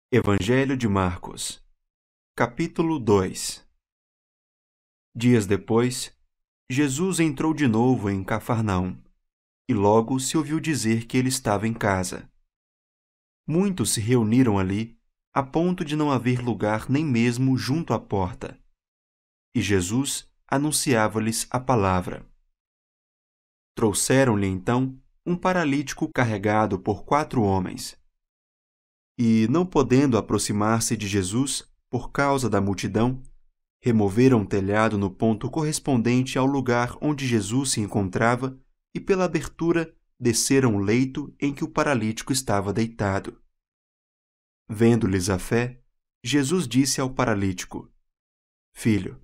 Evangelho de Marcos, capítulo 2. Dias depois, Jesus entrou de novo em Cafarnaum, e logo se ouviu dizer que ele estava em casa. Muitos se reuniram ali, a ponto de não haver lugar nem mesmo junto à porta. E Jesus anunciava-lhes a palavra. Trouxeram-lhe então um paralítico carregado por 4 homens. E, não podendo aproximar-se de Jesus por causa da multidão, removeram o telhado no ponto correspondente ao lugar onde Jesus se encontrava e, pela abertura, desceram o leito em que o paralítico estava deitado. Vendo-lhes a fé, Jesus disse ao paralítico: Filho,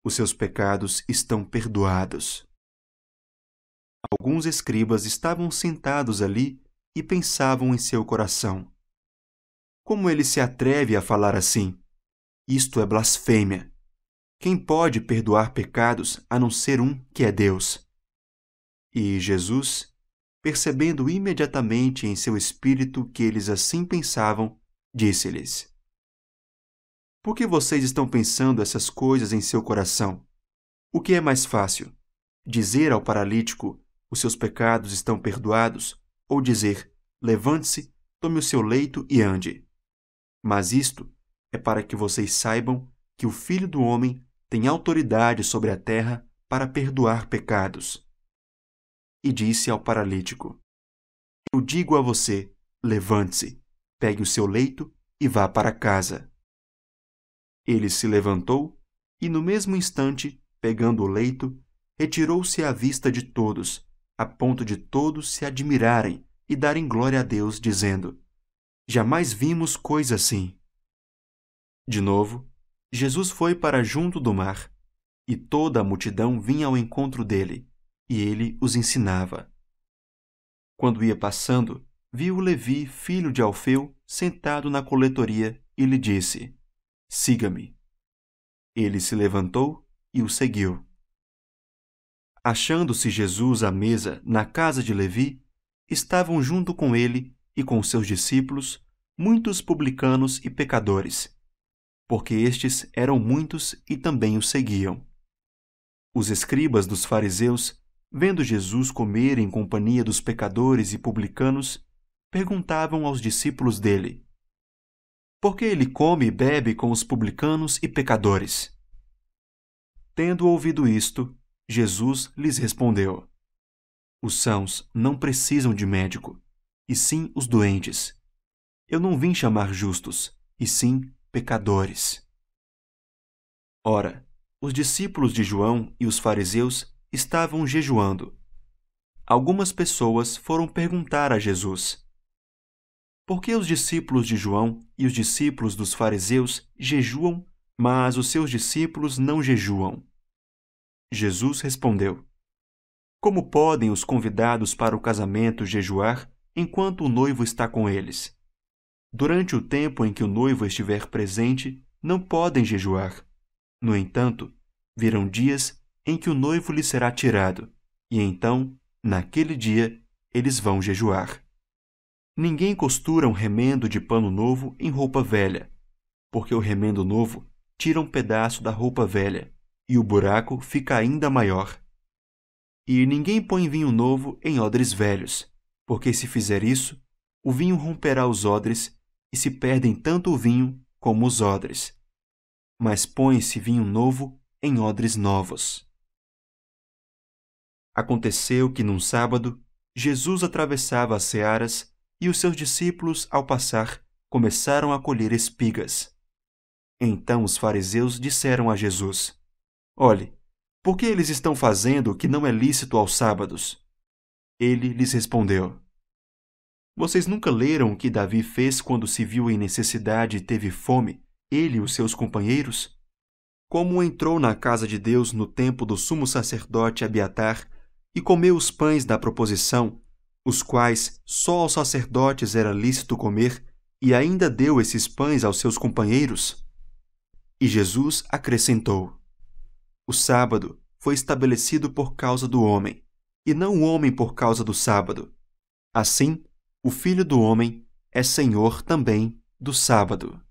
os seus pecados estão perdoados. Alguns escribas estavam sentados ali e pensavam em seu coração: Como ele se atreve a falar assim? Isto é blasfêmia. Quem pode perdoar pecados a não ser um que é Deus? E Jesus, percebendo imediatamente em seu espírito que eles assim pensavam, disse-lhes: Por que vocês estão pensando essas coisas em seu coração? O que é mais fácil? Dizer ao paralítico: Os seus pecados estão perdoados? Ou dizer: Levante-se, tome o seu leito e ande? Mas isto é para que vocês saibam que o Filho do Homem tem autoridade sobre a terra para perdoar pecados. E disse ao paralítico: Eu digo a você, levante-se, pegue o seu leito e vá para casa. Ele se levantou e, no mesmo instante, pegando o leito, retirou-se à vista de todos, a ponto de todos se admirarem e darem glória a Deus, dizendo: Jamais vimos coisa assim. De novo, Jesus foi para junto do mar, e toda a multidão vinha ao encontro dele, e ele os ensinava. Quando ia passando, viu Levi, filho de Alfeu, sentado na coletoria, e lhe disse: Siga-me. Ele se levantou e o seguiu. Achando-se Jesus à mesa na casa de Levi, estavam junto com ele e com seus discípulos muitos publicanos e pecadores, porque estes eram muitos e também o seguiam. Os escribas dos fariseus, vendo Jesus comer em companhia dos pecadores e publicanos, perguntavam aos discípulos dele: Por que ele come e bebe com os publicanos e pecadores? Tendo ouvido isto, Jesus lhes respondeu: Os sãos não precisam de médico, e sim os doentes. Eu não vim chamar justos, e sim pecadores. Ora, os discípulos de João e os fariseus estavam jejuando. Algumas pessoas foram perguntar a Jesus: Por que os discípulos de João e os discípulos dos fariseus jejuam, mas os seus discípulos não jejuam? Jesus respondeu: Como podem os convidados para o casamento jejuar enquanto o noivo está com eles? Durante o tempo em que o noivo estiver presente, não podem jejuar. No entanto, virão dias em que o noivo lhe será tirado, e então, naquele dia, eles vão jejuar. Ninguém costura um remendo de pano novo em roupa velha, porque o remendo novo tira um pedaço da roupa velha, e o buraco fica ainda maior. E ninguém põe vinho novo em odres velhos, porque se fizer isso, o vinho romperá os odres, e se perdem tanto o vinho como os odres. Mas põe-se vinho novo em odres novos. Aconteceu que, num sábado, Jesus atravessava as searas e os seus discípulos, ao passar, começaram a colher espigas. Então os fariseus disseram a Jesus: Olhe, por que eles estão fazendo o que não é lícito aos sábados? Ele lhes respondeu: Vocês nunca leram o que Davi fez quando se viu em necessidade e teve fome, ele e os seus companheiros? Como entrou na casa de Deus no tempo do sumo sacerdote Abiatar e comeu os pães da proposição, os quais só aos sacerdotes era lícito comer, e ainda deu esses pães aos seus companheiros? E Jesus acrescentou: O sábado foi estabelecido por causa do homem, e não o homem por causa do sábado. Assim, o Filho do Homem é Senhor também do sábado.